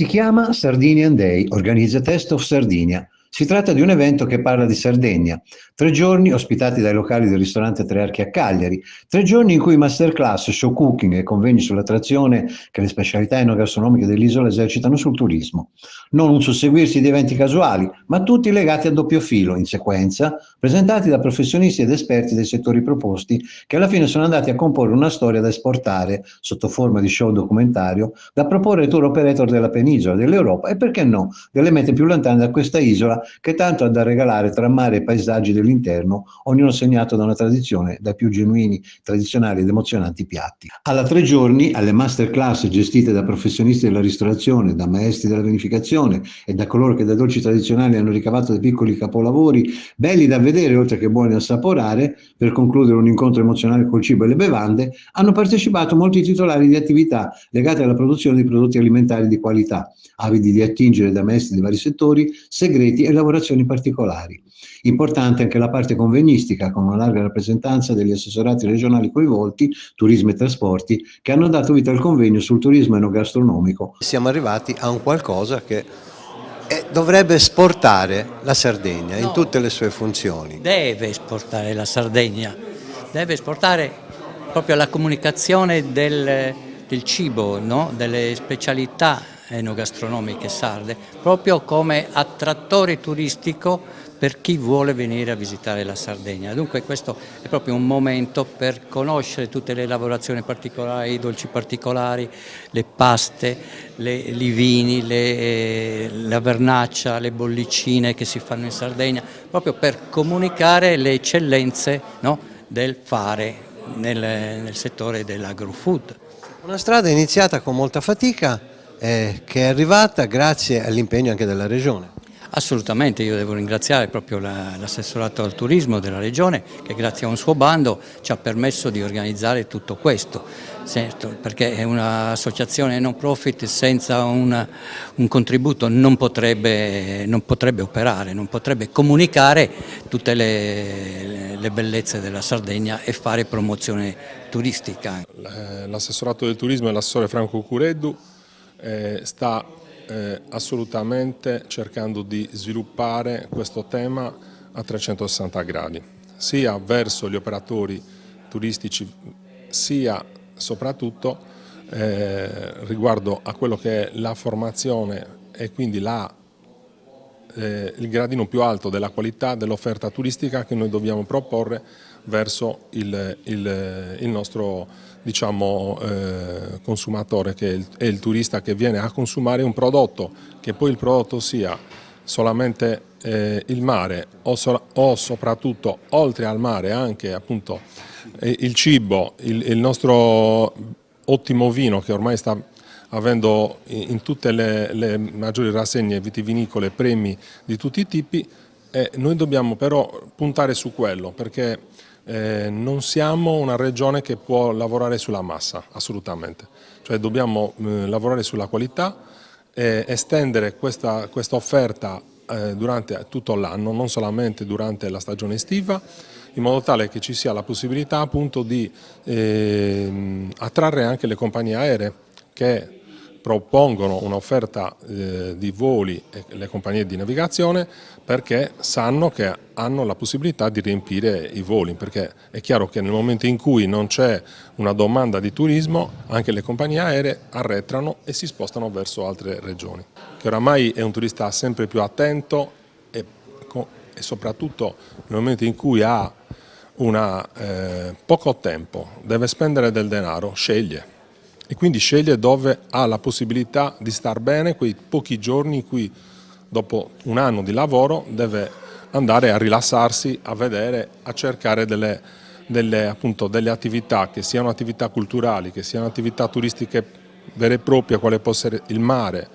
Si chiama Sardinian Day, organizza Taste of Sardinia. Si tratta di un evento che parla di Sardegna. 3 giorni ospitati dai locali del ristorante Tre Archi a Cagliari. 3 giorni in cui masterclass, show cooking e convegni sull'attrazione che le specialità enogastronomiche dell'isola esercitano sul turismo. Non un susseguirsi di eventi casuali, ma tutti legati a doppio filo, in sequenza, presentati da professionisti ed esperti dei settori proposti, che alla fine sono andati a comporre una storia da esportare, sotto forma di show documentario, da proporre ai tour operator della penisola, dell'Europa e, perché no, delle mete più lontane da questa isola che tanto ha da regalare tra mare e paesaggi dell'interno, ognuno segnato da una tradizione, dai più genuini, tradizionali ed emozionanti piatti. Alla 3 giorni, alle masterclass gestite da professionisti della ristorazione, da maestri della vinificazione e da coloro che da dolci tradizionali hanno ricavato dei piccoli capolavori, belli da vedere oltre che buoni da assaporare, per concludere un incontro emozionale col cibo e le bevande, hanno partecipato molti titolari di attività legate alla produzione di prodotti alimentari di qualità, avidi di attingere da maestri di vari settori, segreti e lavorazioni particolari. Importante anche la parte convegnistica, con una larga rappresentanza degli assessorati regionali coinvolti, turismo e trasporti, che hanno dato vita al convegno sul turismo enogastronomico. Siamo arrivati a un qualcosa che dovrebbe esportare la Sardegna in tutte le sue funzioni. Deve esportare la Sardegna, deve esportare proprio la comunicazione del cibo, no? Delle specialità enogastronomiche sarde, proprio come attrattore turistico per chi vuole venire a visitare la Sardegna. Dunque questo è proprio un momento per conoscere tutte le lavorazioni particolari, i dolci particolari, le paste, i vini, la vernaccia, le bollicine che si fanno in Sardegna, proprio per comunicare le eccellenze, no, del fare nel settore dell'agrofood. Una strada iniziata con molta fatica che è arrivata grazie all'impegno anche della Regione. Assolutamente, io devo ringraziare proprio l'assessorato al turismo della Regione che grazie a un suo bando ci ha permesso di organizzare tutto questo, certo, perché è un'associazione non profit senza un contributo non potrebbe operare, non potrebbe comunicare tutte le bellezze della Sardegna e fare promozione turistica. L'assessorato del turismo e l'assessore Franco Cureddu sta assolutamente cercando di sviluppare questo tema a 360 gradi, sia verso gli operatori turistici, sia soprattutto riguardo a quello che è la formazione e quindi il gradino più alto della qualità dell'offerta turistica che noi dobbiamo proporre verso il nostro, diciamo, consumatore, che è il turista che viene a consumare un prodotto, che poi il prodotto sia solamente il mare o soprattutto oltre al mare anche appunto il cibo, il nostro ottimo vino che ormai sta avendo in tutte le maggiori rassegne vitivinicole premi di tutti i tipi, noi dobbiamo però puntare su quello, perché non siamo una regione che può lavorare sulla massa, assolutamente. Cioè dobbiamo lavorare sulla qualità, estendere questa offerta durante tutto l'anno, non solamente durante la stagione estiva, in modo tale che ci sia la possibilità appunto di attrarre anche le compagnie aeree che propongono un'offerta di voli e le compagnie di navigazione, perché sanno che hanno la possibilità di riempire i voli, perché è chiaro che nel momento in cui non c'è una domanda di turismo anche le compagnie aeree arretrano e si spostano verso altre regioni. Che oramai è un turista sempre più attento e soprattutto nel momento in cui ha poco tempo, deve spendere del denaro, sceglie. E quindi sceglie dove ha la possibilità di star bene quei pochi giorni in cui dopo un anno di lavoro deve andare a rilassarsi, a vedere, a cercare delle attività che siano attività culturali, che siano attività turistiche vere e proprie, quale può essere il mare,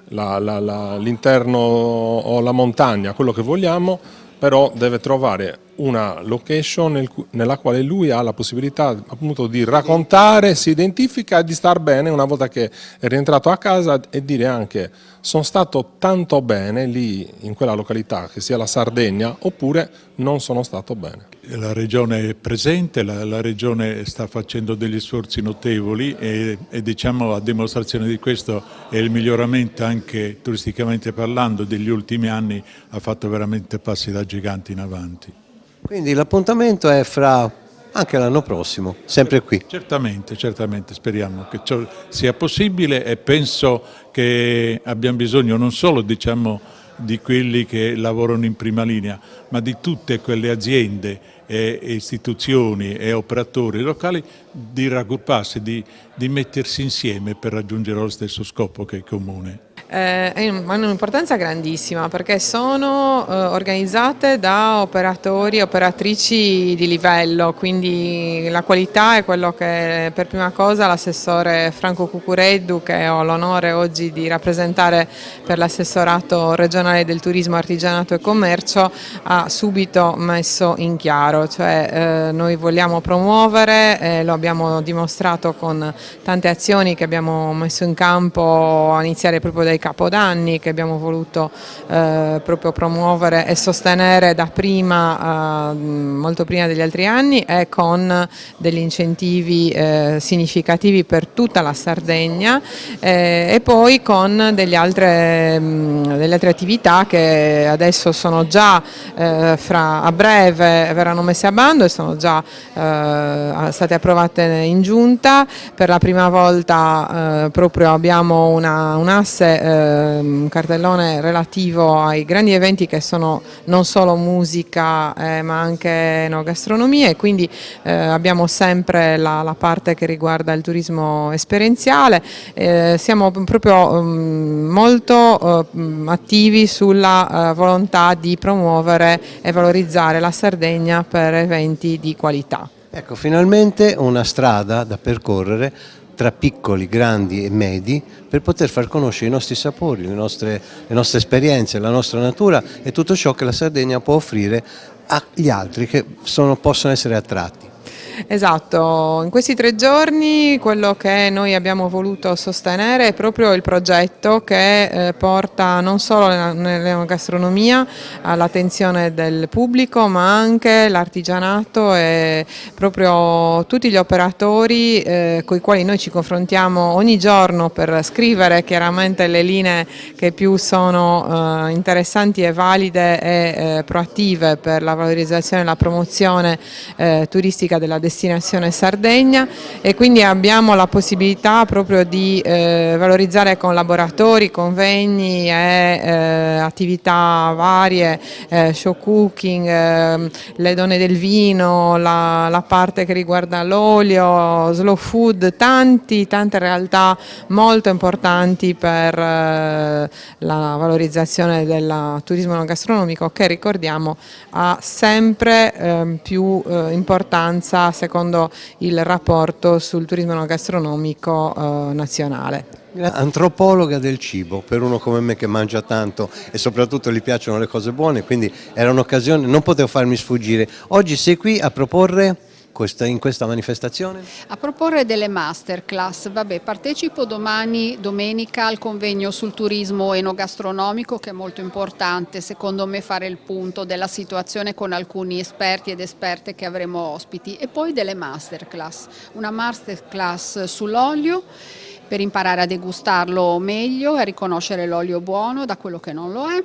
l'interno o la montagna, quello che vogliamo, però deve trovare una location nella quale lui ha la possibilità appunto di raccontare, si identifica e di star bene una volta che è rientrato a casa, e dire anche sono stato tanto bene lì in quella località, che sia la Sardegna, oppure non sono stato bene. la Regione è presente, la Regione sta facendo degli sforzi notevoli e diciamo a dimostrazione di questo è il miglioramento anche turisticamente parlando degli ultimi anni, ha fatto veramente passi da gigante in avanti. Quindi l'appuntamento è fra anche l'anno prossimo, sempre qui. Certamente, certamente, speriamo che ciò sia possibile e penso che abbiamo bisogno non solo diciamo, di quelli che lavorano in prima linea, ma di tutte quelle aziende e istituzioni e operatori locali di raggrupparsi, di mettersi insieme per raggiungere lo stesso scopo che è comune. Hanno un'importanza grandissima perché sono organizzate da operatori e operatrici di livello, quindi la qualità è quello che per prima cosa l'assessore Franco Cucureddu, che ho l'onore oggi di rappresentare per l'assessorato regionale del turismo, artigianato e commercio, ha subito messo in chiaro, cioè noi vogliamo promuovere, lo abbiamo dimostrato con tante azioni che abbiamo messo in campo a iniziare proprio dai Capodanni, che abbiamo voluto proprio promuovere e sostenere da prima, molto prima degli altri anni, e con degli incentivi significativi per tutta la Sardegna e poi con delle altre attività che adesso sono già a breve verranno messe a bando e sono già state approvate in giunta. Per la prima volta proprio abbiamo un asse, un cartellone relativo ai grandi eventi che sono non solo musica ma anche enogastronomia, e quindi abbiamo sempre la parte che riguarda il turismo esperienziale. Siamo proprio molto attivi sulla volontà di promuovere e valorizzare la Sardegna per eventi di qualità. Ecco, finalmente una strada da percorrere tra piccoli, grandi e medi per poter far conoscere i nostri sapori, le nostre esperienze, la nostra natura e tutto ciò che la Sardegna può offrire agli altri che possono essere attratti. Esatto, in questi 3 giorni quello che noi abbiamo voluto sostenere è proprio il progetto che porta non solo nell'enogastronomia all'attenzione del pubblico, ma anche l'artigianato e proprio tutti gli operatori con i quali noi ci confrontiamo ogni giorno per scrivere chiaramente le linee che più sono interessanti e valide e proattive per la valorizzazione e la promozione turistica della destinazione Sardegna, e quindi abbiamo la possibilità proprio di valorizzare con laboratori, convegni e attività varie, show cooking, le donne del vino, la parte che riguarda l'olio, slow food, tante realtà molto importanti per la valorizzazione del turismo enogastronomico, che ricordiamo ha sempre più importanza secondo il rapporto sul turismo enogastronomico nazionale. Antropologa del cibo, per uno come me che mangia tanto e soprattutto gli piacciono le cose buone, quindi era un'occasione, non potevo farmi sfuggire. Oggi sei qui a proporre in questa manifestazione? A proporre delle masterclass. Partecipo domani, domenica, al convegno sul turismo enogastronomico, che è molto importante secondo me fare il punto della situazione con alcuni esperti ed esperte che avremo ospiti, e poi delle masterclass. Una masterclass sull'olio per imparare a degustarlo meglio e a riconoscere l'olio buono da quello che non lo è.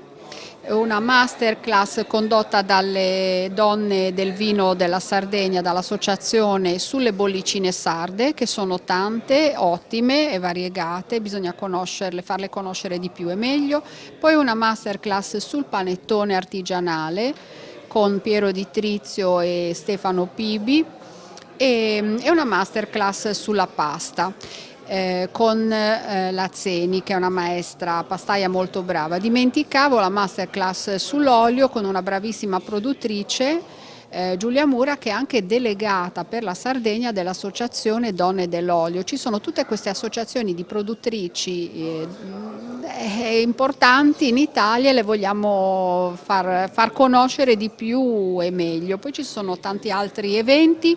Una masterclass condotta dalle donne del vino della Sardegna, dall'associazione, sulle bollicine sarde, che sono tante, ottime e variegate, bisogna conoscerle, farle conoscere di più e meglio. Poi una masterclass sul panettone artigianale con Piero Di Trizio e Stefano Pibi, e una masterclass sulla pasta. Con la Zeni, che è una maestra pastaia molto brava. Dimenticavo la masterclass sull'olio con una bravissima produttrice, Giulia Mura, che è anche delegata per la Sardegna dell'associazione Donne dell'Olio. Ci sono tutte queste associazioni di produttrici importanti in Italia e le vogliamo far conoscere di più e meglio. Poi ci sono tanti altri eventi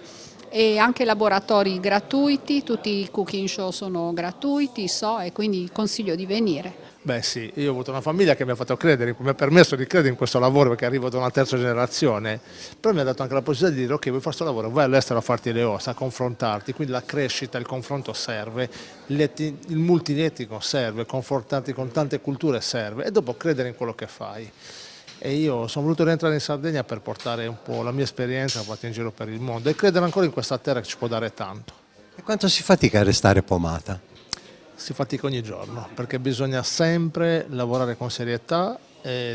e anche laboratori gratuiti, tutti i cooking show sono gratuiti, e quindi consiglio di venire. Beh sì, io ho avuto una famiglia che mi ha fatto credere, mi ha permesso di credere in questo lavoro perché arrivo da una terza generazione, però mi ha dato anche la possibilità di dire ok, vuoi fare questo lavoro, vai all'estero a farti le ossa, a confrontarti, quindi la crescita, il confronto serve, il multietnico serve, confrontarti con tante culture serve e dopo credere in quello che fai. E io sono voluto rientrare in Sardegna per portare un po' la mia esperienza fatta in giro per il mondo e credere ancora in questa terra che ci può dare tanto. E quanto si fatica a restare pomata? Si fatica ogni giorno perché bisogna sempre lavorare con serietà,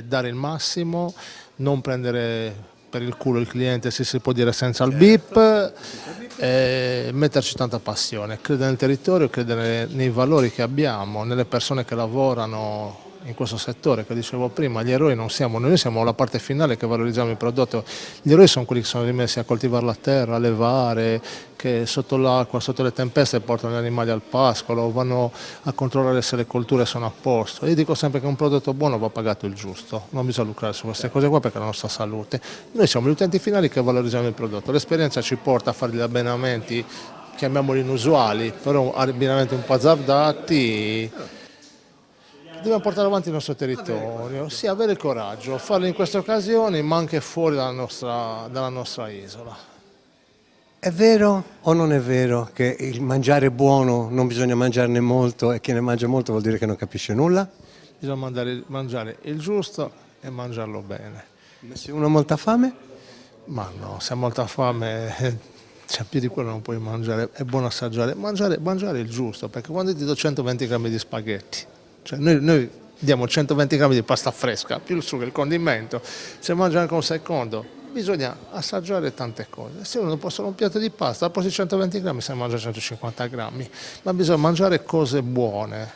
dare il massimo, non prendere per il culo il cliente, se si può dire senza il bip, metterci tanta passione, credere nel territorio, credere nei valori che abbiamo, nelle persone che lavorano in questo settore che dicevo prima. Gli eroi non siamo noi, siamo la parte finale che valorizziamo il prodotto. Gli eroi sono quelli che sono rimessi a coltivare la terra, a levare, che sotto l'acqua, sotto le tempeste portano gli animali al pascolo, vanno a controllare se le colture sono a posto. Io dico sempre che un prodotto buono va pagato il giusto, non bisogna lucrare su queste cose qua perché è la nostra salute. Noi siamo gli utenti finali che valorizziamo il prodotto, l'esperienza ci porta a fare gli abbinamenti, chiamiamoli inusuali, però abbinamenti un po' azzardati. Dobbiamo portare avanti il nostro territorio, sì, avere il coraggio, farlo in queste occasioni ma anche fuori dalla nostra isola. È vero o non è vero che il mangiare buono non bisogna mangiarne molto e chi ne mangia molto vuol dire che non capisce nulla? Bisogna mangiare il giusto e mangiarlo bene. Ma se uno ha molta fame? Ma no, se ha molta fame, cioè, più di quello non puoi mangiare, è buono assaggiare, mangiare il giusto, perché quando ti do 120 grammi di spaghetti, cioè noi diamo 120 grammi di pasta fresca, più il sugo e il condimento, se mangi anche un secondo, bisogna assaggiare tante cose. Se uno può solo un piatto di pasta, al posto di 120 grammi se mangia 150 grammi, ma bisogna mangiare cose buone,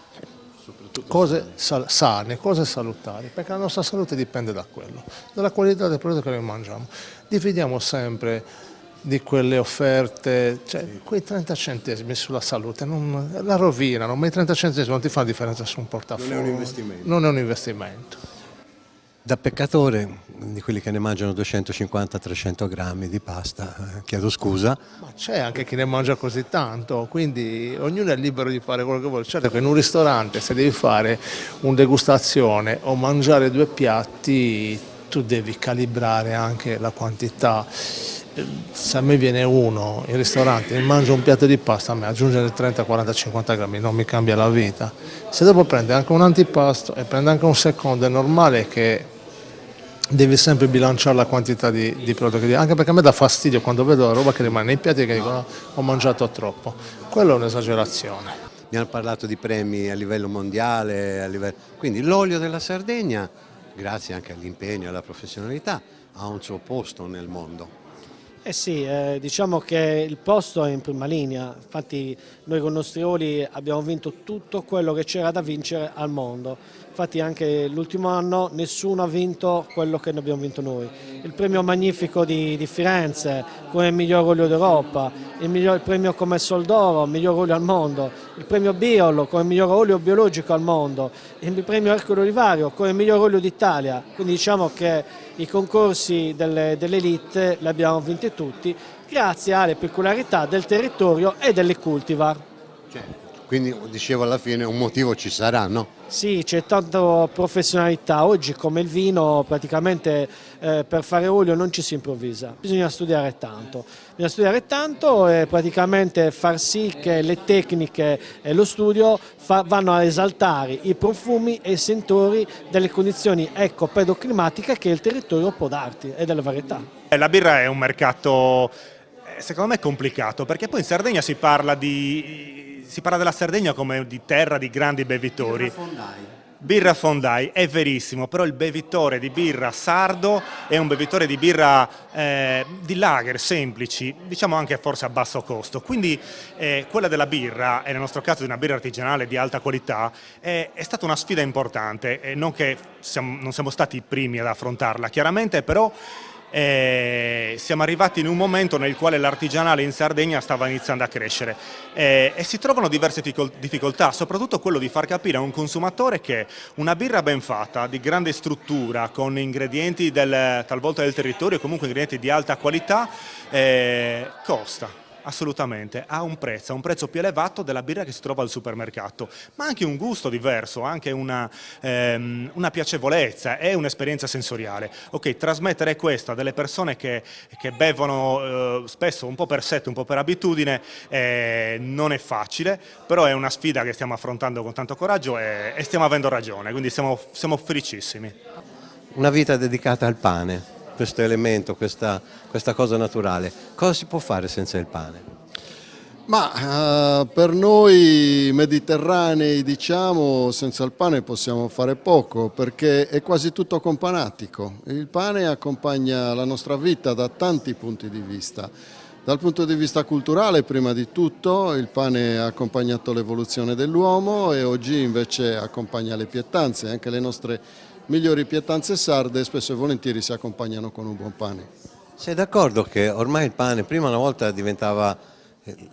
cose sane, cose salutari, perché la nostra salute dipende da quello, dalla qualità del prodotto che noi mangiamo. Dividiamo sempre di quelle offerte, cioè quei 30 centesimi sulla salute la rovinano, ma i 30 centesimi non ti fanno differenza su un portafoglio. Non è un investimento. Non è un investimento. Da peccatore, di quelli che ne mangiano 250-300 grammi di pasta, chiedo scusa. Ma c'è anche chi ne mangia così tanto, quindi ognuno è libero di fare quello che vuole. Certo che in un ristorante se devi fare una degustazione o mangiare 2 piatti, tu devi calibrare anche la quantità. Se a me viene uno in ristorante e mangio un piatto di pasta, a me aggiungere 30, 40, 50 grammi non mi cambia la vita. Se dopo prende anche un antipasto e prende anche un secondo, è normale che devi sempre bilanciare la quantità di prodotto che anche perché a me dà fastidio quando vedo la roba che rimane nei piatti e che dicono ho mangiato troppo. Quello è un'esagerazione. Mi hanno parlato di premi a livello mondiale, quindi l'olio della Sardegna, grazie anche all'impegno e alla professionalità, ha un suo posto nel mondo. Eh sì, diciamo che il posto è in prima linea, infatti noi con i nostri oli abbiamo vinto tutto quello che c'era da vincere al mondo, infatti anche l'ultimo anno nessuno ha vinto quello che ne abbiamo vinto noi. Il premio Magnifico di Firenze come miglior olio d'Europa, il premio come Soldoro, miglior olio al mondo, il premio Biolo come miglior olio biologico al mondo, il premio Ercole Olivario come miglior olio d'Italia, quindi diciamo che i concorsi dell'elite li abbiamo vinti tutti grazie alle peculiarità del territorio e delle cultivar. Quindi dicevo alla fine un motivo ci sarà, no? Sì, c'è tanta professionalità, oggi come il vino praticamente per fare olio non ci si improvvisa, bisogna studiare tanto e praticamente far sì che le tecniche e lo studio vanno a esaltare i profumi e i sentori delle condizioni ecopedoclimatiche che il territorio può darti e delle varietà. La birra è un mercato secondo me complicato perché poi in Sardegna si parla della Sardegna come di terra di grandi bevitori. Birra fondai, è verissimo, però il bevitore di birra sardo è un bevitore di birra di lager semplici, diciamo anche forse a basso costo. Quindi quella della birra, e nel nostro caso di una birra artigianale di alta qualità, è stata una sfida importante, non che non siamo stati i primi ad affrontarla, chiaramente, però siamo arrivati in un momento nel quale l'artigianale in Sardegna stava iniziando a crescere e si trovano diverse difficoltà, soprattutto quello di far capire a un consumatore che una birra ben fatta, di grande struttura, con ingredienti talvolta del territorio, comunque ingredienti di alta qualità, costa. Assolutamente, ha un prezzo più elevato della birra che si trova al supermercato, ma anche un gusto diverso, anche una piacevolezza e un'esperienza sensoriale. Ok, trasmettere questo a delle persone che bevono spesso un po' per sete, un po' per abitudine, non è facile, però è una sfida che stiamo affrontando con tanto coraggio e stiamo avendo ragione, quindi siamo felicissimi. Una vita dedicata al pane, questo elemento, questa cosa naturale. Cosa si può fare senza il pane? Ma per noi mediterranei, diciamo, senza il pane possiamo fare poco, perché è quasi tutto companatico. Il pane accompagna la nostra vita da tanti punti di vista. Dal punto di vista culturale, prima di tutto, il pane ha accompagnato l'evoluzione dell'uomo e oggi invece accompagna le pietanze, anche le nostre migliori pietanze sarde spesso e volentieri si accompagnano con un buon pane. Sei d'accordo che ormai il pane, prima una volta diventava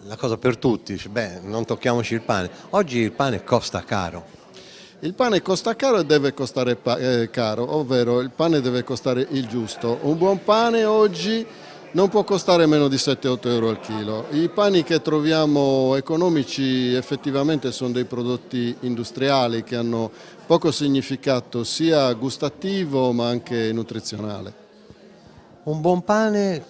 la cosa per tutti, dice, beh, non tocchiamoci il pane, oggi il pane costa caro. Il pane costa caro e deve costare caro, ovvero il pane deve costare il giusto. Un buon pane oggi non può costare meno di 7-8 euro al chilo. I pani che troviamo economici effettivamente sono dei prodotti industriali che hanno poco significato sia gustativo ma anche nutrizionale. Un buon pane,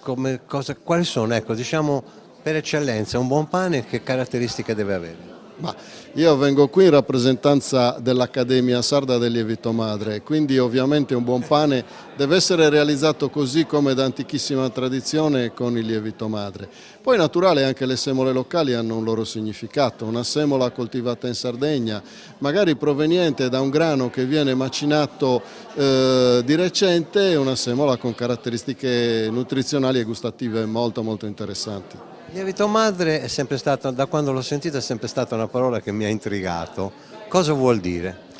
quali sono? Ecco, diciamo per eccellenza, un buon pane che caratteristiche deve avere? Ma io vengo qui in rappresentanza dell'Accademia Sarda del Lievito Madre, quindi ovviamente un buon pane deve essere realizzato così come da antichissima tradizione con il lievito madre. Poi naturale anche le semole locali hanno un loro significato, una semola coltivata in Sardegna, magari proveniente da un grano che viene macinato di recente, è una semola con caratteristiche nutrizionali e gustative molto molto interessanti. Lievito madre è sempre stato, da quando l'ho sentito, è sempre stata una parola che mi ha intrigato. Cosa vuol dire?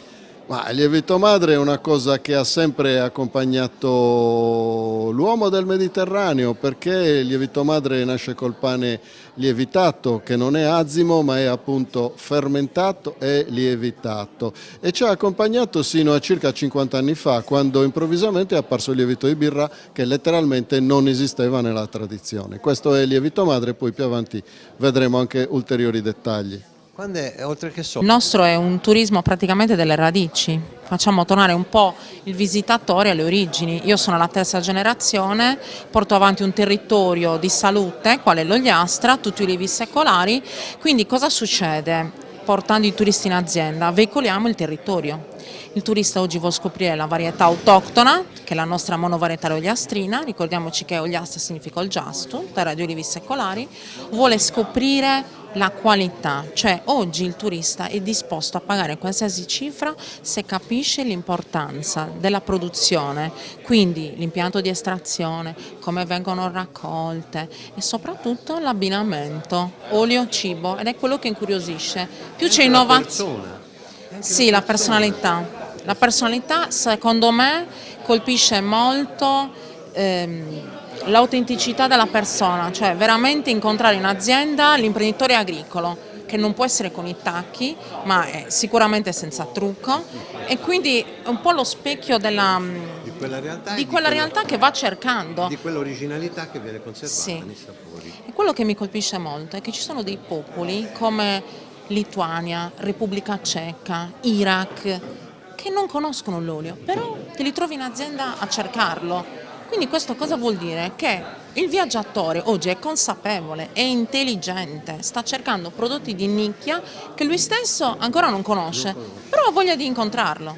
Ma il lievito madre è una cosa che ha sempre accompagnato l'uomo del Mediterraneo, perché il lievito madre nasce col pane lievitato, che non è azimo ma è appunto fermentato e lievitato, e ci ha accompagnato sino a circa 50 anni fa, quando improvvisamente è apparso il lievito di birra, che letteralmente non esisteva nella tradizione. Questo è il lievito madre, poi più avanti vedremo anche ulteriori dettagli. Oltre che Il nostro è un turismo praticamente delle radici, facciamo tornare un po' il visitatore alle origini. Io sono la terza generazione, porto avanti un territorio di salute, quale l'Ogliastra, tutti i ulivi secolari, quindi cosa succede? Portando i turisti in azienda, veicoliamo il territorio. Il turista oggi vuole scoprire la varietà autoctona, che è la nostra monovarietà ogliastrina, ricordiamoci che Ogliastra significa Olgiastu, terra di ulivi secolari, vuole scoprire la qualità, cioè oggi il turista è disposto a pagare qualsiasi cifra se capisce l'importanza della produzione, quindi l'impianto di estrazione, come vengono raccolte e soprattutto l'abbinamento olio-cibo, ed è quello che incuriosisce. Più c'è innovazione. Sì, la personalità. La personalità secondo me colpisce molto l'autenticità della persona, cioè veramente incontrare in azienda l'imprenditore agricolo, che non può essere con i tacchi, ma è sicuramente senza trucco, e quindi è un po' lo specchio di quella realtà che va cercando. Di quell'originalità che viene conservata sì. nei sapori. E quello che mi colpisce molto è che ci sono dei popoli come Lituania, Repubblica Ceca, Iraq, che non conoscono l'olio, però te li trovi in azienda a cercarlo. Quindi questo cosa vuol dire? Che il viaggiatore oggi è consapevole, è intelligente, sta cercando prodotti di nicchia che lui stesso ancora non conosce, però ha voglia di incontrarlo.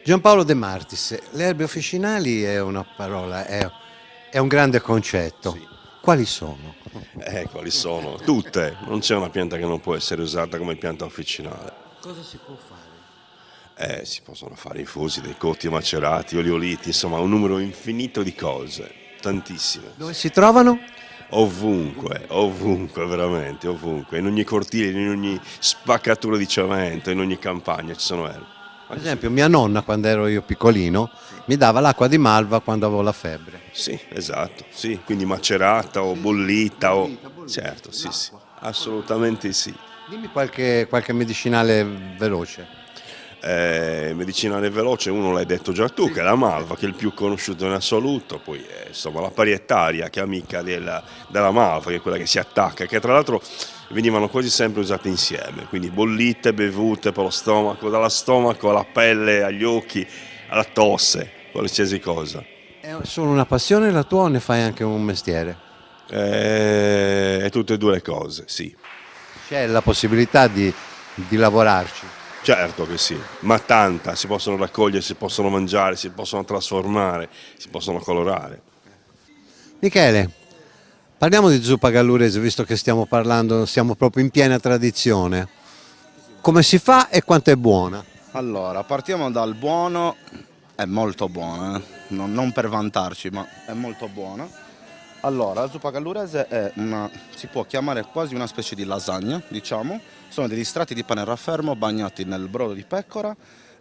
Giampaolo De Martis, le erbe officinali è una parola, è un grande concetto. Sì. Quali sono? Quali sono? Tutte, non c'è una pianta che non può essere usata come pianta officinale. Cosa si può fare? Si possono fare infusi, dei cotti macerati, oleoliti, insomma un numero infinito di cose, tantissime. Dove si trovano? Ovunque, veramente, ovunque, in ogni cortile, in ogni spaccatura di cemento, in ogni campagna ci sono erbe. Per esempio mia nonna, quando ero io piccolino, mi dava l'acqua di malva quando avevo la febbre. Sì, esatto, sì, quindi macerata o bollita o... Certo, sì, assolutamente sì. Dimmi qualche medicinale veloce. medicinale veloce, uno l'hai detto già tu, che è la malva, che è il più conosciuto in assoluto, poi insomma la parietaria, che è amica della malva, che è quella che si attacca, che tra l'altro venivano quasi sempre usate insieme, quindi bollite, bevute per lo stomaco, dalla stomaco alla pelle, agli occhi, alla tosse, qualsiasi cosa. È solo una passione la tua o ne fai anche un mestiere? È tutte e due le cose, sì. C'è la possibilità di lavorarci? Certo che sì, ma tanta, si possono raccogliere, si possono mangiare, si possono trasformare, si possono colorare. Michele, parliamo di zuppa gallurese, visto che stiamo parlando, siamo proprio in piena tradizione. Come si fa e quanto è buona? Allora, partiamo dal buono, è molto buona, non per vantarci, ma è molto buona. Allora, la zuppa gallurese è si può chiamare quasi una specie di lasagna, diciamo. Sono degli strati di pane raffermo bagnati nel brodo di pecora,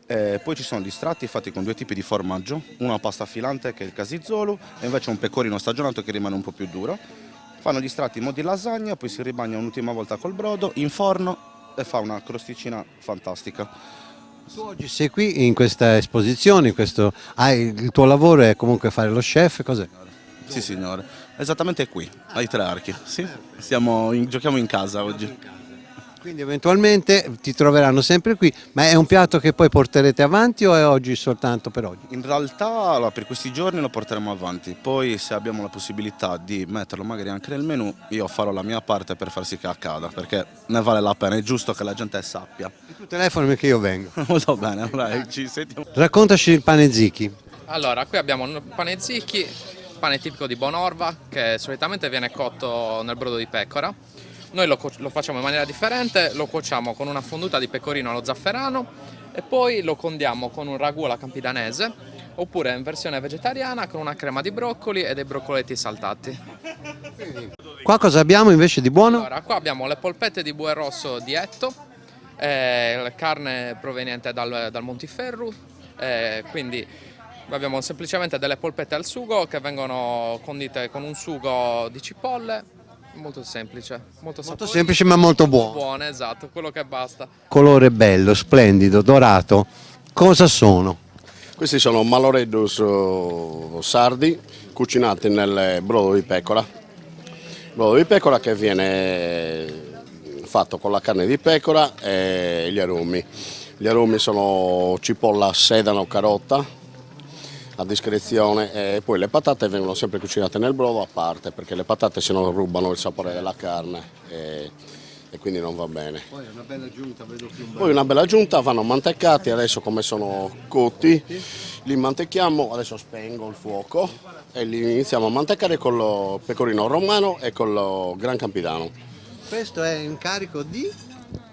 poi ci sono gli strati fatti con due tipi di formaggio, una pasta filante che è il casizolu e invece un pecorino stagionato che rimane un po' più duro. Fanno gli strati in modi lasagna, poi si ribagna un'ultima volta col brodo, in forno e fa una crosticina fantastica. Tu oggi sei qui in questa esposizione, il tuo lavoro è comunque fare lo chef, cos'è? Sì signore, esattamente qui, ai Tre Archi. Sì, giochiamo in casa oggi. Quindi eventualmente ti troveranno sempre qui, ma è un piatto che poi porterete avanti o è oggi soltanto per oggi? In realtà per questi giorni lo porteremo avanti, poi se abbiamo la possibilità di metterlo magari anche nel menù, io farò la mia parte per far sì che accada, perché ne vale la pena, è giusto che la gente sappia. E tu telefonami che io vengo. Molto bene, dai, ci sentiamo. Raccontaci il pane zicchi. Allora, qui abbiamo un pane zicchi, pane tipico di Bonorva, che solitamente viene cotto nel brodo di pecora. Noi lo facciamo in maniera differente, lo cuociamo con una fonduta di pecorino allo zafferano e poi lo condiamo con un ragù alla campidanese oppure in versione vegetariana con una crema di broccoli e dei broccoletti saltati. Qua cosa abbiamo invece di buono? Allora, qua abbiamo le polpette di bue rosso di Etto, carne proveniente dal Montiferru, quindi abbiamo semplicemente delle polpette al sugo che vengono condite con un sugo di cipolle. Molto semplice, molto semplice ma molto buono. Buone, esatto, quello che basta. Colore bello, splendido, dorato. Cosa sono? Questi sono maloreddus sardi cucinati nel brodo di pecora. Brodo di pecora che viene fatto con la carne di pecora e gli arumi. Gli arumi sono cipolla, sedano, carota a discrezione e poi le patate vengono sempre cucinate nel brodo a parte perché le patate se no rubano il sapore della carne e quindi non va bene. Poi una bella giunta, vedo più Poi una bella giunta, vanno mantecati, adesso come sono cotti li mantechiamo, adesso spengo il fuoco e li iniziamo a mantecare con il pecorino romano e con il gran campidano. Questo è in carico di?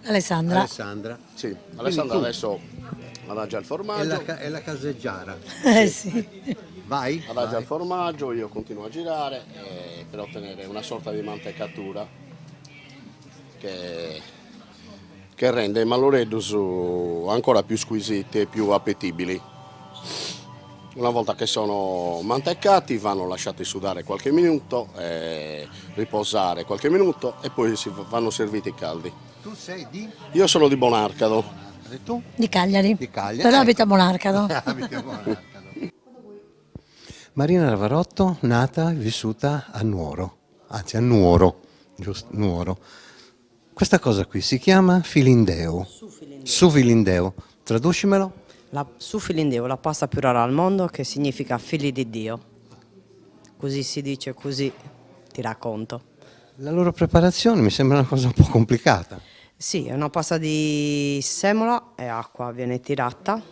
Alessandra. Sì, Alessandra adesso adagia il formaggio. È la caseggiara. Sì. Vai. Adagia il formaggio, io continuo a girare per ottenere una sorta di mantecatura che rende i maloreddus ancora più squisiti e più appetibili. Una volta che sono mantecati vanno lasciati sudare qualche minuto, riposare qualche minuto e poi vanno serviti caldi. Tu sei di? Io sono di Bonarcado. E tu? Di Cagliari. Di Cagliari. Però abita a Bonarcado. Abiti a Bonarcado. Marina Ravarotto, nata e vissuta a Nuoro, anzi a Nuoro, giusto, Nuoro. Questa cosa qui si chiama filindeo. Sufilindeo. Traducimelo. Sufilindeo, la pasta più rara al mondo che significa figli di Dio. Così si dice, così ti racconto. La loro preparazione mi sembra una cosa un po' complicata. Sì, è una pasta di semola e acqua, viene tirata,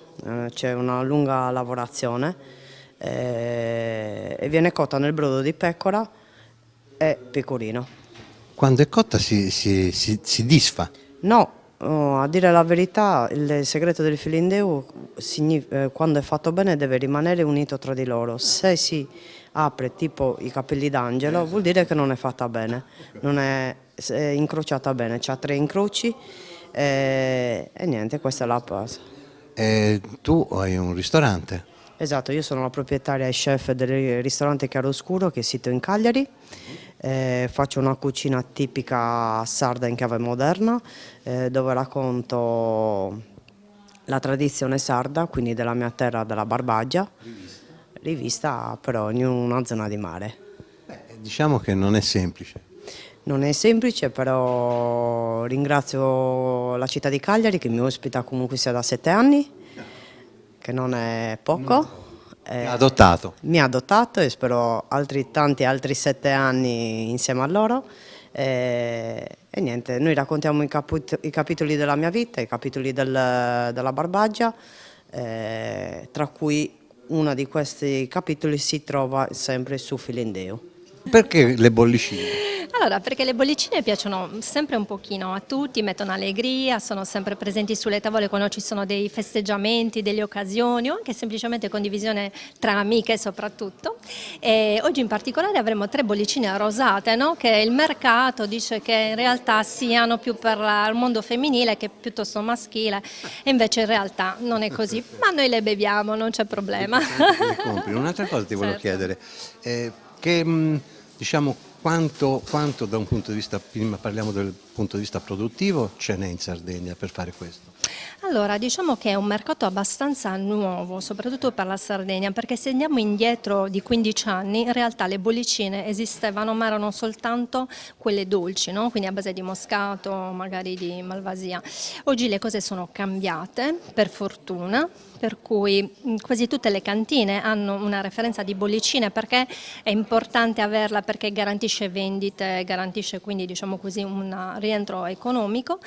c'è una lunga lavorazione e viene cotta nel brodo di pecora e pecorino. Quando è cotta si disfa? No, a dire la verità il segreto del filindeo quando è fatto bene deve rimanere unito tra di loro. Se si apre tipo i capelli d'angelo vuol dire che non è fatta bene, non è incrociata bene, c'ha 3 incroci e niente, questa è la base. Tu hai un ristorante? Esatto, io sono la proprietaria e chef del ristorante Chiaroscuro che è sito in Cagliari. Faccio una cucina tipica sarda in chiave moderna dove racconto la tradizione sarda, quindi della mia terra, della Barbagia, rivista però in una zona di mare. Diciamo che non è semplice. Non è semplice, però ringrazio la città di Cagliari che mi ospita comunque sia da 7 anni, che non è poco. Mi ha adottato e spero tanti altri 7 anni insieme a loro. E niente, noi raccontiamo i capitoli della mia vita, i capitoli della Barbagia, tra cui uno di questi capitoli si trova sempre su Filindeo. Perché le bollicine? Allora, perché le bollicine piacciono sempre un pochino a tutti, mettono allegria, sono sempre presenti sulle tavole quando ci sono dei festeggiamenti, delle occasioni o anche semplicemente condivisione tra amiche soprattutto. E oggi in particolare avremo 3 bollicine rosate, no? Che il mercato dice che in realtà siano più per il mondo femminile che piuttosto maschile, e invece in realtà non è così, ma noi le beviamo, non c'è problema. Un'altra cosa ti volevo chiedere, diciamo quanto da un punto di vista, prima parliamo del punto di vista produttivo, ce n'è in Sardegna per fare questo? Allora, diciamo che è un mercato abbastanza nuovo, soprattutto per la Sardegna, perché se andiamo indietro di 15 anni, in realtà le bollicine esistevano, ma erano soltanto quelle dolci, no? Quindi a base di moscato, magari di malvasia. Oggi le cose sono cambiate, per fortuna, per cui quasi tutte le cantine hanno una referenza di bollicine, perché è importante averla, perché garantisce vendite, garantisce quindi, diciamo così, un rientro economico,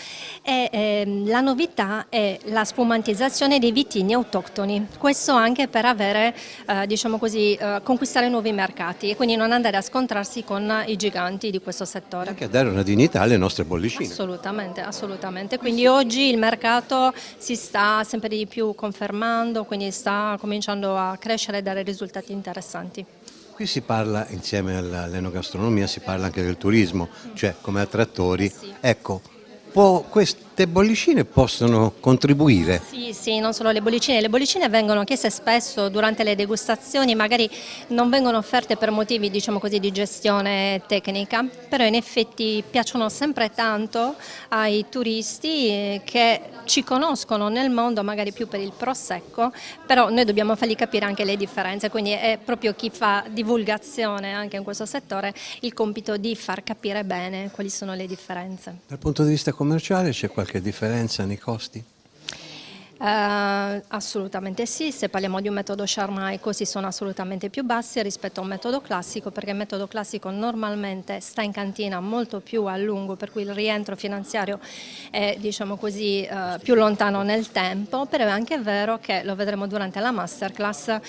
e la novità è la spumantizzazione dei vitigni autoctoni, questo anche per avere, diciamo così, conquistare nuovi mercati e quindi non andare a scontrarsi con i giganti di questo settore. Anche a dare una dignità alle nostre bollicine. Assolutamente, assolutamente. Quindi oggi il mercato si sta sempre di più confermando, quindi sta cominciando a crescere e dare risultati interessanti. Qui si parla, insieme all'enogastronomia, si parla anche del turismo, cioè come attrattori. Sì. Ecco, queste bollicine possono contribuire? Sì, non solo le bollicine vengono chieste spesso durante le degustazioni, magari non vengono offerte per motivi, diciamo così, di gestione tecnica, però in effetti piacciono sempre tanto ai turisti che ci conoscono nel mondo, magari più per il prosecco, però noi dobbiamo fargli capire anche le differenze, quindi è proprio chi fa divulgazione anche in questo settore il compito di far capire bene quali sono le differenze. Dal punto di vista commerciale c'è qualche differenza nei costi? Assolutamente sì, se parliamo di un metodo Sharma i costi sono assolutamente più bassi rispetto a un metodo classico, perché il metodo classico normalmente sta in cantina molto più a lungo, per cui il rientro finanziario è, diciamo così, più lontano nel tempo, però è anche vero che, lo vedremo durante la masterclass,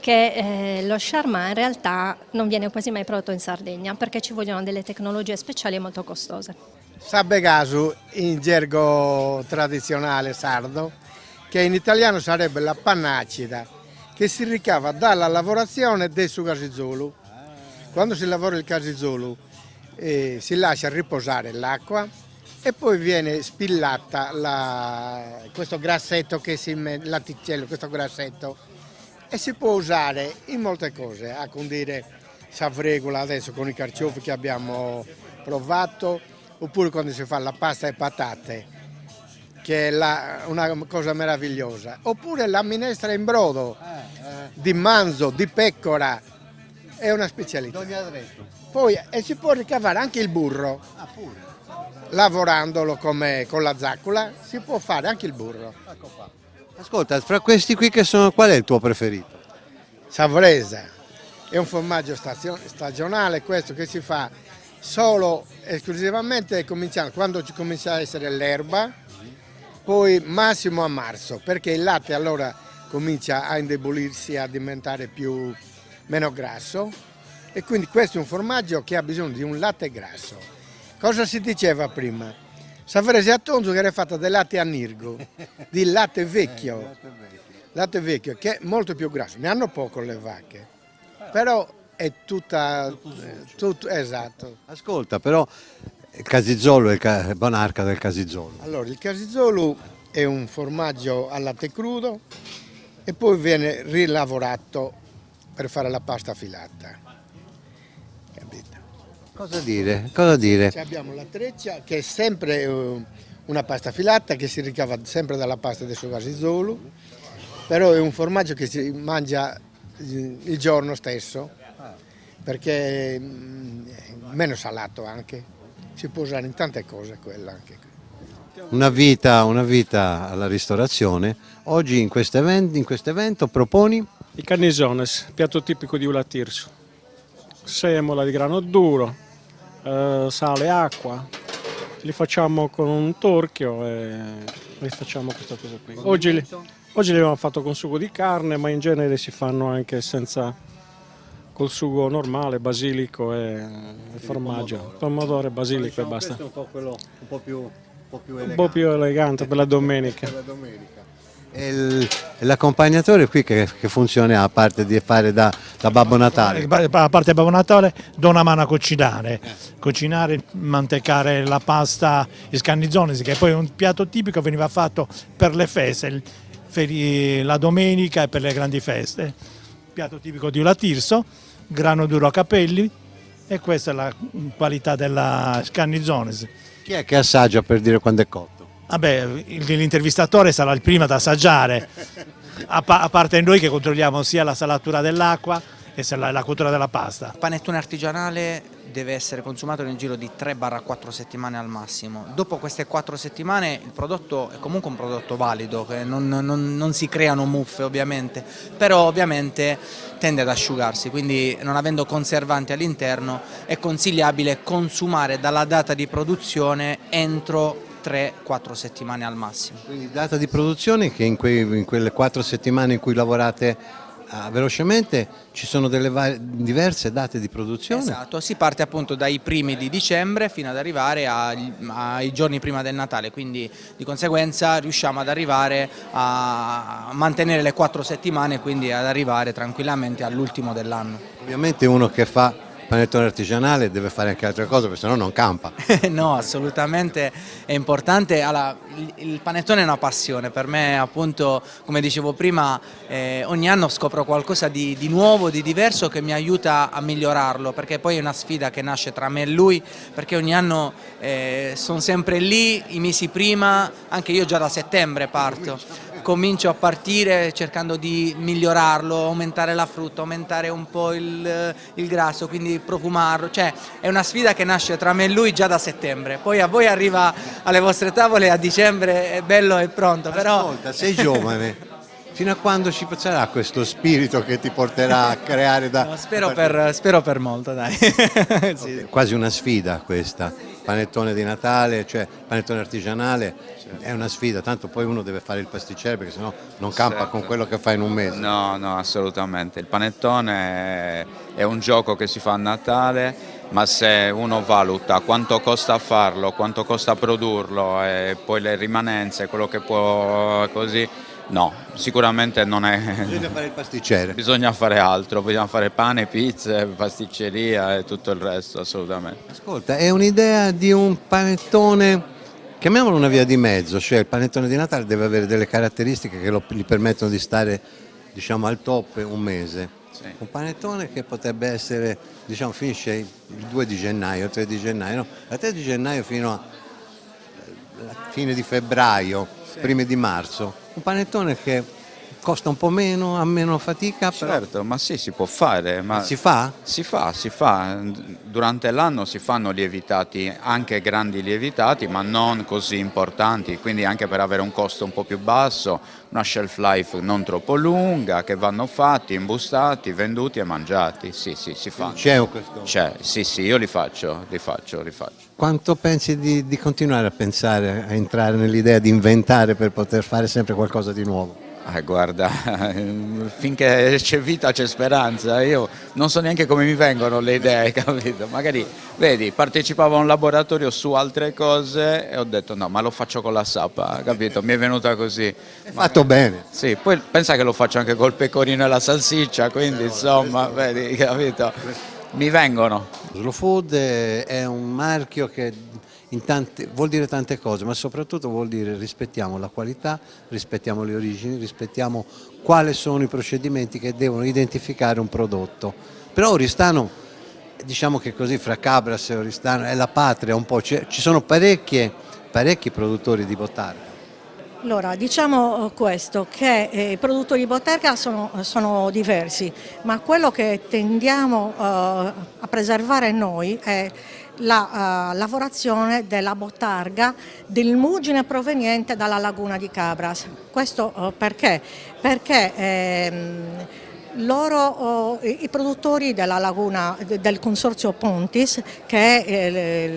che lo Sharma in realtà non viene quasi mai prodotto in Sardegna, perché ci vogliono delle tecnologie speciali e molto costose. Sabbegasu in gergo tradizionale sardo, che in italiano sarebbe la panna acida, che si ricava dalla lavorazione del suo casizolu. Quando si lavora il casizolu si lascia riposare l'acqua e poi viene spillata questo grassetto che si mette, latticello, questo grassetto, e si può usare in molte cose, a condire savregola adesso con i carciofi che abbiamo provato, oppure quando si fa la pasta e patate, che è una cosa meravigliosa, oppure la minestra in brodo di manzo, di pecora, è una specialità. Poi si può ricavare anche il burro, lavorandolo come con la zaccola, si può fare anche il burro. Ascolta, fra questi qui qual è il tuo preferito? Savresa, è un formaggio stagionale, questo che si fa solo esclusivamente quando ci comincia a essere l'erba, poi massimo a marzo, perché il latte allora comincia a indebolirsi, a diventare meno grasso, e quindi questo è un formaggio che ha bisogno di un latte grasso. Cosa si diceva prima? Savrese a Tonzo che era fatta del latte a Nirgo, di latte vecchio, che è molto più grasso. Ne hanno poco le vacche, però è tutto esatto. Ascolta, però il casizolo è il Bonarca del casizolo. Allora, il casizolo è un formaggio al latte crudo e poi viene rilavorato per fare la pasta filata. Capito? Cosa dire? Abbiamo la treccia che è sempre una pasta filata che si ricava sempre dalla pasta del Sogarzizolo, però è un formaggio che si mangia il giorno stesso, perché è meno salato anche, si può usare in tante cose quella anche. Una vita alla ristorazione. Oggi in questo evento proponi? I carnizones, piatto tipico di Ula Tirso. Semola di grano duro, sale e acqua. Li facciamo con un torchio e li facciamo questa cosa qui. Oggi li abbiamo fatto con sugo di carne, ma in genere si fanno anche senza, col sugo normale, basilico e formaggio. Pomodoro, basilico e basta. Questo è un po' quello un po' più elegante. Un po' più elegante per la domenica. E l'accompagnatore qui che funzione ha, a parte di fare da Babbo Natale? A parte Babbo Natale do una mano a cucinare, mantecare la pasta, il scannizones, che poi è un piatto tipico, veniva fatto per le feste, la domenica e per le grandi feste. Piatto tipico di Ula Tirso, grano duro a capelli, e questa è la qualità della scannizones. Chi è che assaggia per dire quando è cotto? Vabbè, l'intervistatore sarà il primo ad assaggiare, a parte noi che controlliamo sia la salatura dell'acqua e la cottura della pasta. Il panettone artigianale deve essere consumato nel giro di 3-4 settimane al massimo. Dopo queste 4 settimane il prodotto è comunque un prodotto valido, che non si creano muffe ovviamente, però ovviamente tende ad asciugarsi, quindi non avendo conservanti all'interno è consigliabile consumare dalla data di produzione entro 3-4 settimane al massimo. Quindi data di produzione che in quelle 4 settimane in cui lavorate velocemente ci sono delle diverse date di produzione? Esatto, si parte appunto dai primi di dicembre fino ad arrivare ai giorni prima del Natale, quindi di conseguenza riusciamo ad arrivare a mantenere le 4 settimane, quindi ad arrivare tranquillamente all'ultimo dell'anno. Ovviamente uno che fa panettone artigianale deve fare anche altre cose, perché sennò non campa. No, assolutamente è importante. Allora, il panettone è una passione, per me appunto, come dicevo prima, ogni anno scopro qualcosa di nuovo, di diverso, che mi aiuta a migliorarlo, perché poi è una sfida che nasce tra me e lui, perché ogni anno sono sempre lì, i mesi prima, anche io già da settembre parto. Comincio a partire cercando di migliorarlo, aumentare la frutta, aumentare un po' il grasso, quindi profumarlo, cioè è una sfida che nasce tra me e lui già da settembre, poi a voi arriva alle vostre tavole a dicembre, è bello e pronto. Ascolta, però sei giovane, fino a quando ci sarà questo spirito che ti porterà a creare no, spero per molto, dai. Sì. Quasi una sfida questa, panettone di Natale, cioè panettone artigianale. È una sfida, tanto poi uno deve fare il pasticcere perché sennò non campa con quello che fa in un mese. No, assolutamente. Il panettone è un gioco che si fa a Natale, ma se uno valuta quanto costa farlo, quanto costa produrlo e poi le rimanenze, quello che può così, no, sicuramente non è... Bisogna fare il pasticcere. Bisogna fare altro, bisogna fare pane, pizze, pasticceria e tutto il resto, assolutamente. Ascolta, è un'idea di un panettone... Chiamiamolo una via di mezzo, cioè il panettone di Natale deve avere delle caratteristiche che gli permettono di stare, diciamo, al top un mese. Sì. Un panettone che potrebbe essere, diciamo, finisce il 2 di gennaio, il 3 di gennaio, no? Da 3 di gennaio fino alla fine di febbraio, sì. Primi di marzo. Un panettone che costa un po' meno, ha meno fatica. Però... Certo, ma sì, si può fare. Ma si fa? Si fa. Durante l'anno si fanno lievitati, anche grandi lievitati, ma non così importanti, quindi anche per avere un costo un po' più basso, una shelf life non troppo lunga, che vanno fatti, imbustati, venduti e mangiati. Sì, si fa. C'è questo? C'è, sì, io li faccio. Quanto pensi di continuare a pensare, a entrare nell'idea di inventare per poter fare sempre qualcosa di nuovo? Guarda, finché c'è vita c'è speranza, io non so neanche come mi vengono le idee, capito? Magari, vedi, partecipavo a un laboratorio su altre cose e ho detto no, ma lo faccio con la sapa, capito? Mi è venuta così. È fatto bene. Sì, poi pensa che lo faccio anche col pecorino e la salsiccia, quindi insomma, vedi, capito? Mi vengono. Slow Food è un marchio che vuol dire tante cose, ma soprattutto vuol dire rispettiamo la qualità, rispettiamo le origini, rispettiamo quali sono i procedimenti che devono identificare un prodotto. Però Oristano, diciamo che così fra Cabras e Oristano è la patria un po', ci sono parecchie parecchi produttori di bottarga. Allora, diciamo questo, che i produttori di bottega sono diversi, ma quello che tendiamo a preservare noi è la lavorazione della bottarga del mugine proveniente dalla laguna di Cabras. Questo perché? Perché i produttori della laguna, del consorzio Pontis, che è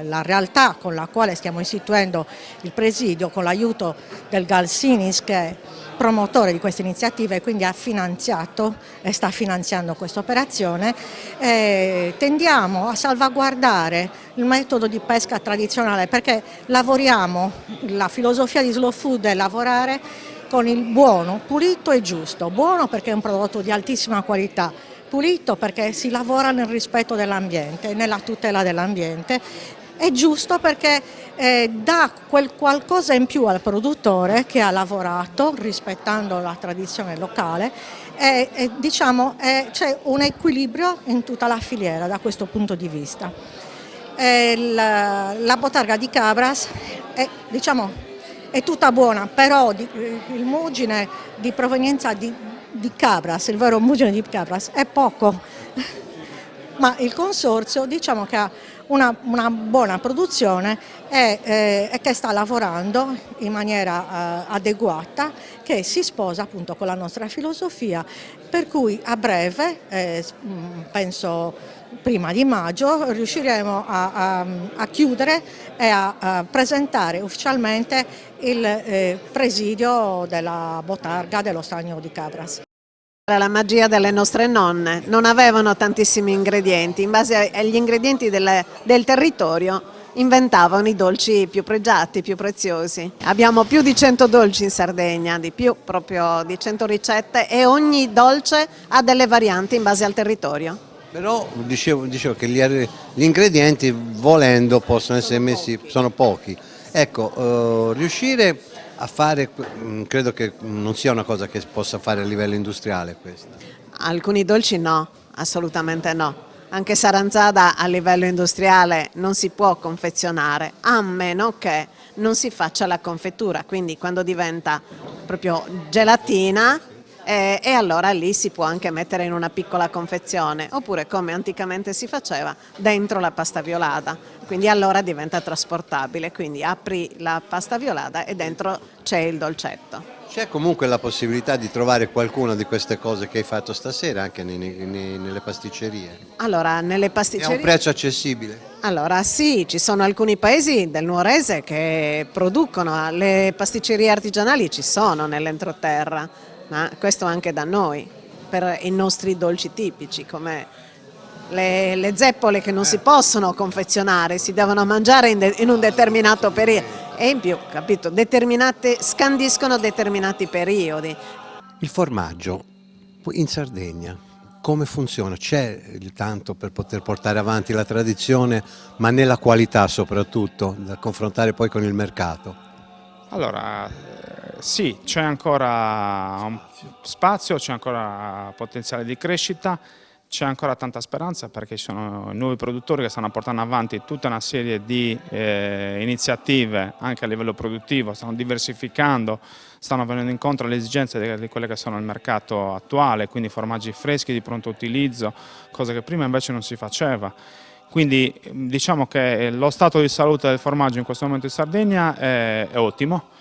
la realtà con la quale stiamo istituendo il presidio con l'aiuto del Galsinis, che è promotore di queste iniziative e quindi ha finanziato e sta finanziando questa operazione, tendiamo a salvaguardare il metodo di pesca tradizionale, perché lavoriamo, la filosofia di Slow Food è lavorare con il buono, pulito e giusto. Buono perché è un prodotto di altissima qualità, pulito perché si lavora nel rispetto dell'ambiente, nella tutela dell'ambiente, e giusto perché dà quel qualcosa in più al produttore che ha lavorato rispettando la tradizione locale, e diciamo c'è un equilibrio in tutta la filiera da questo punto di vista. La bottarga di Cabras è tutta buona, però il mugine di provenienza di Cabras, il vero mugine di Cabras, è poco, ma il consorzio diciamo che ha una buona produzione e che sta lavorando in maniera adeguata, che si sposa appunto con la nostra filosofia, per cui a breve, penso prima di maggio, riusciremo a chiudere e a presentare ufficialmente il presidio della bottarga dello Stagno di Cabras. La magia delle nostre nonne, non avevano tantissimi ingredienti, in base agli ingredienti del territorio inventavano i dolci più pregiati, più preziosi. Abbiamo più di 100 dolci in Sardegna, di più, proprio di 100 ricette, e ogni dolce ha delle varianti in base al territorio. Però dicevo che gli ingredienti, volendo, possono essere messi, sono pochi. Ecco, riuscire a fare, credo che non sia una cosa che si possa fare a livello industriale questa. Alcuni dolci no, assolutamente no. Anche Saranzada a livello industriale non si può confezionare, a meno che non si faccia la confettura, quindi quando diventa proprio gelatina, e allora lì si può anche mettere in una piccola confezione, oppure come anticamente si faceva, dentro la pasta violata, quindi allora diventa trasportabile, quindi apri la pasta violata e dentro c'è il dolcetto. C'è comunque la possibilità di trovare qualcuna di queste cose che hai fatto stasera anche nelle pasticcerie? Allora, nelle pasticcerie... È un prezzo accessibile? Allora sì, ci sono alcuni paesi del Nuorese che producono, le pasticcerie artigianali ci sono nell'entroterra, ma questo anche da noi, per i nostri dolci tipici, come le zeppole che non si possono confezionare, si devono mangiare in un determinato periodo, e in più, capito, scandiscono determinati periodi. Il formaggio in Sardegna come funziona? C'è il tanto per poter portare avanti la tradizione, ma nella qualità soprattutto, da confrontare poi con il mercato? Allora, sì, c'è ancora un spazio, c'è ancora potenziale di crescita, c'è ancora tanta speranza perché ci sono nuovi produttori che stanno portando avanti tutta una serie di iniziative anche a livello produttivo, stanno diversificando, stanno venendo incontro alle esigenze di quelle che sono il mercato attuale, quindi formaggi freschi di pronto utilizzo, cosa che prima invece non si faceva. Quindi diciamo che lo stato di salute del formaggio in questo momento in Sardegna è ottimo.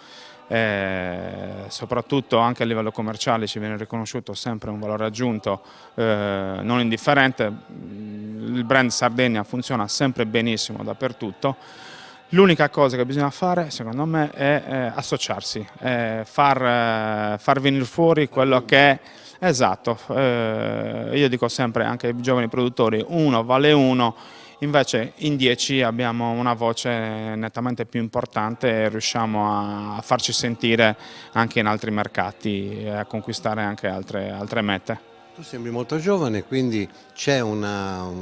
Soprattutto anche a livello commerciale ci viene riconosciuto sempre un valore aggiunto non indifferente, il brand Sardegna funziona sempre benissimo dappertutto. L'unica cosa che bisogna fare secondo me è associarsi, far venire fuori quello che è esatto. Io dico sempre anche ai giovani produttori, uno vale uno. Invece in 10 abbiamo una voce nettamente più importante e riusciamo a farci sentire anche in altri mercati e a conquistare anche altre mete. Tu sembri molto giovane, quindi c'è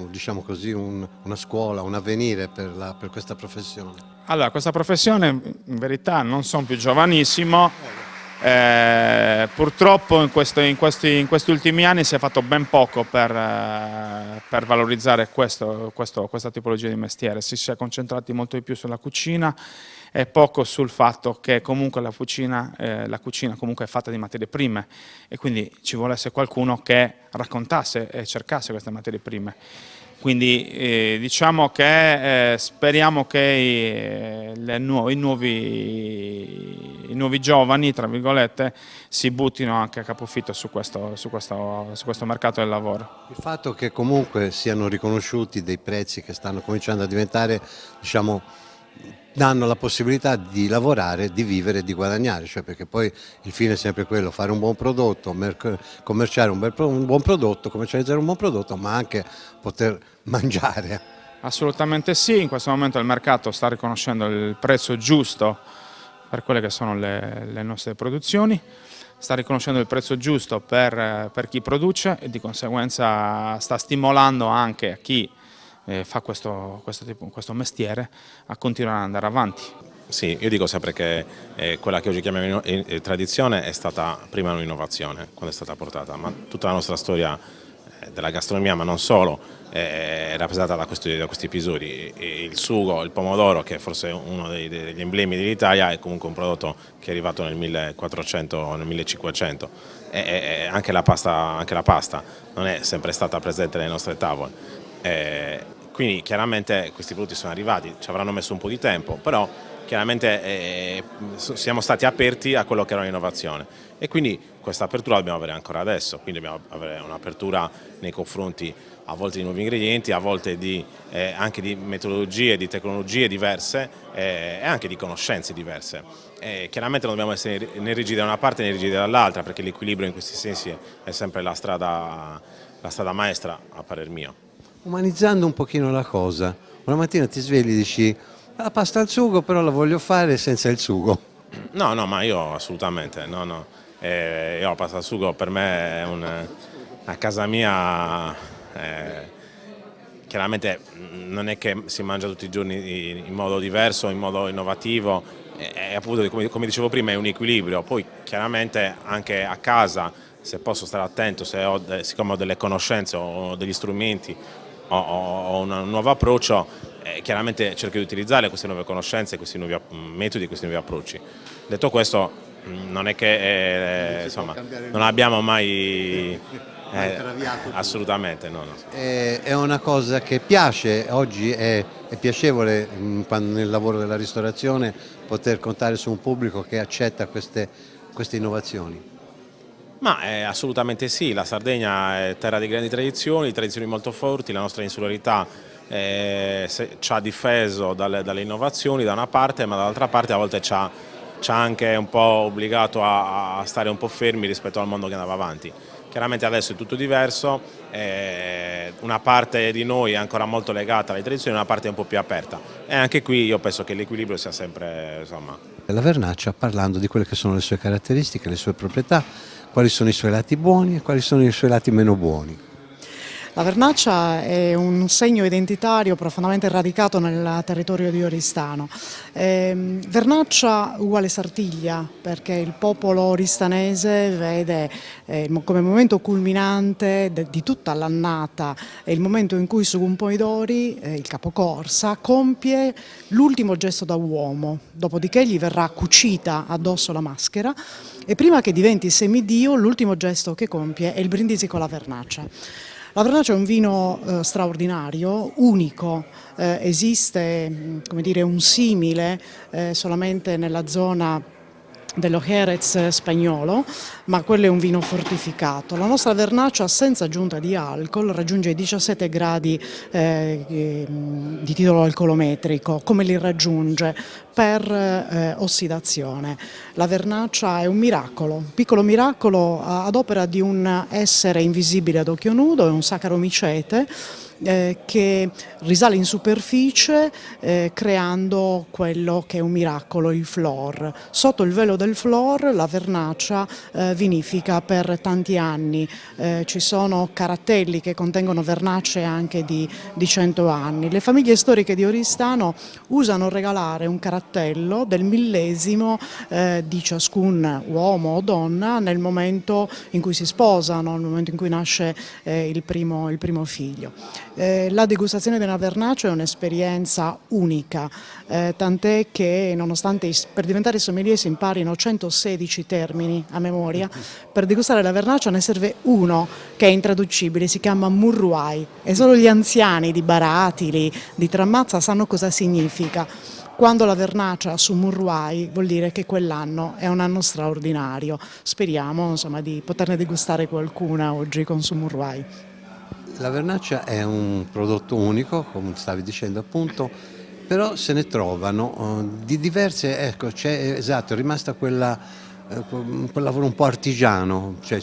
diciamo così, una scuola, un avvenire per questa professione? Allora, questa professione in verità non sono più giovanissimo, Purtroppo in questi ultimi anni si è fatto ben poco per valorizzare questa tipologia di mestiere. Si è concentrati molto di più sulla cucina e poco sul fatto che comunque la cucina comunque è fatta di materie prime e quindi ci volesse qualcuno che raccontasse e cercasse queste materie prime. Quindi diciamo che speriamo che i nuovi giovani, tra virgolette, si buttino anche a capofitto su questo mercato del lavoro. Il fatto che comunque siano riconosciuti dei prezzi che stanno cominciando a diventare, diciamo, danno la possibilità di lavorare, di vivere e di guadagnare, cioè perché poi il fine è sempre quello, fare un buon prodotto, commerciare un buon prodotto, commercializzare un buon prodotto, ma anche poter mangiare. Assolutamente sì, in questo momento il mercato sta riconoscendo il prezzo giusto per quelle che sono le nostre produzioni, sta riconoscendo il prezzo giusto per chi produce e di conseguenza sta stimolando anche a chi fa questo mestiere a continuare ad andare avanti. Sì, io dico sempre che quella che oggi chiamiamo tradizione è stata prima un'innovazione quando è stata portata, ma tutta la nostra storia della gastronomia, ma non solo, è rappresentata da questi episodi. Il sugo, il pomodoro, che è forse uno degli emblemi dell'Italia, è comunque un prodotto che è arrivato nel 1400, nel 1500, e anche la pasta non è sempre stata presente nelle nostre tavole. Quindi chiaramente questi prodotti sono arrivati, ci avranno messo un po' di tempo, però chiaramente siamo stati aperti a quello che era l'innovazione e quindi questa apertura la dobbiamo avere ancora adesso, quindi dobbiamo avere un'apertura nei confronti a volte di nuovi ingredienti, a volte anche di metodologie, di tecnologie diverse e anche di conoscenze diverse. Chiaramente non dobbiamo essere né rigidi da una parte né rigidi dall'altra, perché l'equilibrio in questi sensi è sempre la strada maestra a parer mio. Umanizzando un pochino la cosa, una mattina ti svegli e dici la pasta al sugo però la voglio fare senza il sugo. No, ma io assolutamente, no. Io la pasta al sugo per me è a casa mia, chiaramente non è che si mangia tutti i giorni in modo diverso, in modo innovativo, appunto come dicevo prima è un equilibrio, poi chiaramente anche a casa se posso stare attento, siccome ho delle conoscenze o degli strumenti o un nuovo approccio, chiaramente cerco di utilizzare queste nuove conoscenze, questi nuovi metodi, questi nuovi approcci. Detto questo, non è che insomma, non abbiamo mai assolutamente no. È una cosa che piace, oggi è piacevole nel lavoro della ristorazione poter contare su un pubblico che accetta queste innovazioni. Ma assolutamente sì, la Sardegna è terra di grandi tradizioni molto forti, la nostra insularità ci ha difeso dalle innovazioni da una parte, ma dall'altra parte a volte ci ha anche un po' obbligato a stare un po' fermi rispetto al mondo che andava avanti. Chiaramente adesso è tutto diverso, una parte di noi è ancora molto legata alle tradizioni, una parte è un po' più aperta e anche qui io penso che l'equilibrio sia sempre, insomma. La vernaccia, parlando di quelle che sono le sue caratteristiche, le sue proprietà, quali sono i suoi lati buoni e quali sono i suoi lati meno buoni. La vernaccia è un segno identitario profondamente radicato nel territorio di Oristano. Vernaccia uguale Sartiglia, perché il popolo oristanese vede come momento culminante di tutta l'annata il momento in cui Sugun Poidori, il capocorsa, compie l'ultimo gesto da uomo, dopodiché gli verrà cucita addosso la maschera e prima che diventi semidio l'ultimo gesto che compie è il brindisi con la vernaccia. La vernaccia è un vino straordinario, unico, esiste come dire, un simile solamente nella zona dello Jerez spagnolo, ma quello è un vino fortificato. La nostra vernaccia senza aggiunta di alcol raggiunge i 17 gradi di titolo alcolometrico. Come li raggiunge? Per ossidazione. La vernaccia è un miracolo, un piccolo miracolo ad opera di un essere invisibile ad occhio nudo, è un Saccharomycete che risale in superficie creando quello che è un miracolo, il flor. Sotto il velo del flor la vernaccia vinifica per tanti anni, ci sono carattelli che contengono vernacce anche di 100 anni. Le famiglie storiche di Oristano usano regalare un carattello del millesimo di ciascun uomo o donna nel momento in cui si sposano, nel momento in cui nasce il primo figlio. La degustazione della vernaccia è un'esperienza unica, tant'è che nonostante per diventare sommelier si imparino 116 termini a memoria, per degustare la vernaccia ne serve uno che è intraducibile, si chiama Murruai, e solo gli anziani di Baratili, di Trammazza sanno cosa significa. Quando la vernaccia su Murruai vuol dire che quell'anno è un anno straordinario. Speriamo insomma, di poterne degustare qualcuna oggi con su Murruai. La vernaccia è un prodotto unico, come stavi dicendo appunto, però se ne trovano di diverse, ecco, esatto, è rimasta quel lavoro un po' artigiano, cioè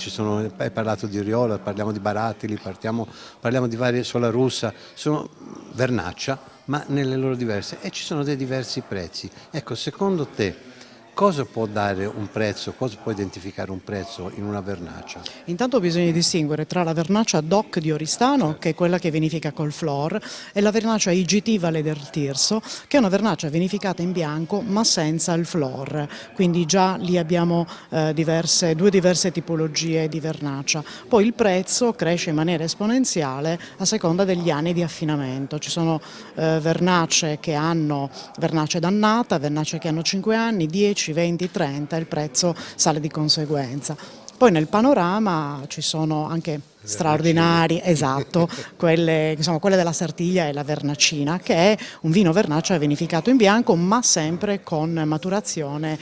hai parlato di Riola, parliamo di Baratili, parliamo di varie Sola Russa, sono vernaccia, ma nelle loro diverse, e ci sono dei diversi prezzi. Ecco, secondo te cosa può dare un prezzo, cosa può identificare un prezzo in una vernaccia? Intanto bisogna distinguere tra la vernaccia DOC di Oristano, che è quella che vinifica col flor, e la vernaccia IGT Valle del Tirso, che è una vernaccia vinificata in bianco ma senza il flor. Quindi già lì abbiamo due diverse tipologie di vernaccia. Poi il prezzo cresce in maniera esponenziale a seconda degli anni di affinamento. Ci sono vernacce che hanno vernacce d'annata, vernacce che hanno 5 anni, 10, 20, 30, il prezzo sale di conseguenza. Poi nel panorama ci sono anche straordinari, esatto, quelle della Sartiglia e la Vernacina, che è un vino vernaccia vinificato in bianco ma sempre con maturazione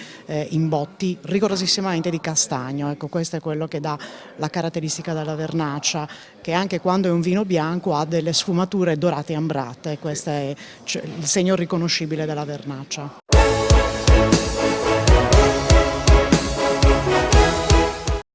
in botti rigorosissimamente di castagno. Ecco, questo è quello che dà la caratteristica della vernaccia, che anche quando è un vino bianco ha delle sfumature dorate e ambrate, questo è il segno riconoscibile della vernaccia.